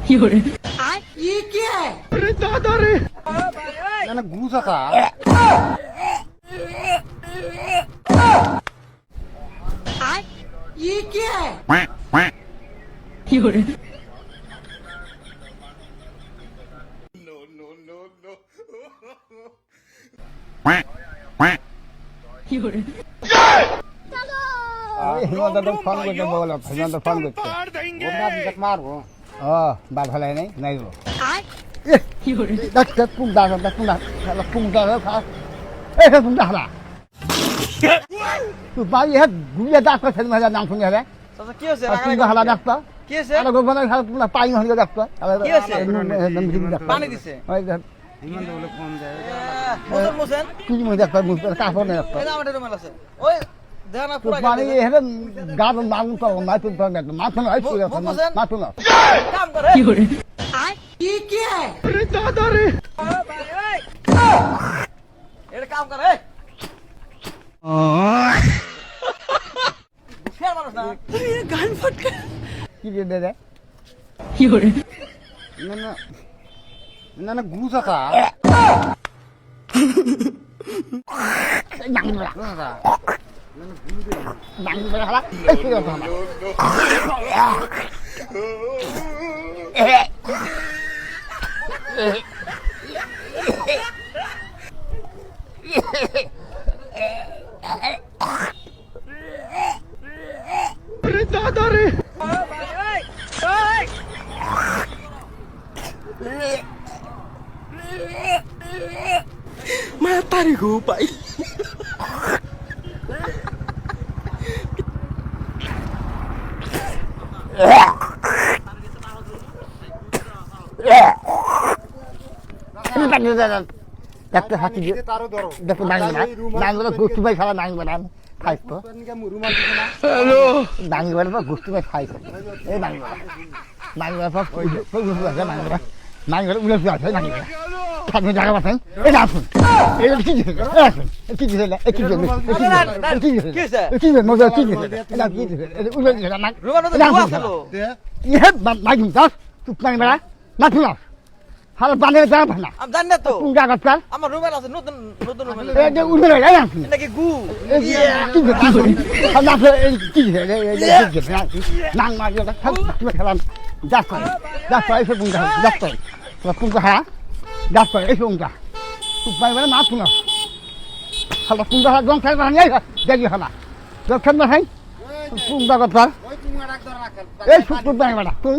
ये क्या है? अरे दादा रे ना घुसा था ये क्या है? हिमंत फोन करते बोला हिमंत फोन करते देंगे तक मारो बात भला नहीं नहीं वो दस पुंग दागा पुंग दागा खा ऐसा पुंग दागा तू बाई है गुड़िया दाग का छन मजा नाम सुने है চাচা কি হইছে पुंग दागा दागा কি হইছে আরে গোবনা খা পুরা পাই হল দাगा কি হইছে পানি দিছে ওই হিমন্ত বলে ফোন যায় মোসেন মোসেন কি মে দাगा মুখ কাফর না এই আমার রুমাল আছে ওই দেখ না তো পুরা পানি এর গাদ মাগুন তো না তো মাথা না আইছে মাথা না কাম করে ये क्या है? अरे दादा रे এটা কাম করে ফের মানুষ না কি দে দে না না না না ঘুষা খা নাং বড়া ঘুষা নাং বড়া খালা এই কি কথা না अरे दादा रे mata nih gue pak একটা হাতি দেখো নাঙ্গল গোষ্ঠী ভাই খাওয়া নাঙ্গ বানান খাইতো হ্যালো নাঙ্গ বানান গোষ্ঠী ভাই খাইতো এই নাঙ্গ নাঙ্গ নাঙ্গ উলে আছে নাঙ্গ খাবে জায়গা পাঠাই এই না শুন এই কি কি কি কি কি কি মজা কি এটা কি উলে নাঙ্গ রুমাল তো ধোয়া ছিল ইহে নাঙ্গ দাস তুই নাঙ্গ বানা না তুই হাল বানের যা ভানা আমি জানি না তো কোন জায়গা কার আমার রুমাল আছে নতুন নতুন রুমাল এই যে উলে যায় না এটা কি গু নাং মারি খেলাম যাস এসে পুঙ্গা যাস পুঙ্গা হা যাস এসে পুঙ্গা তুই মানে না শুনো খালা পুঙ্গা গং খাই দেখি খালা জল খেল না খাই পুঙ্গা কথা এই সুন্দর তুই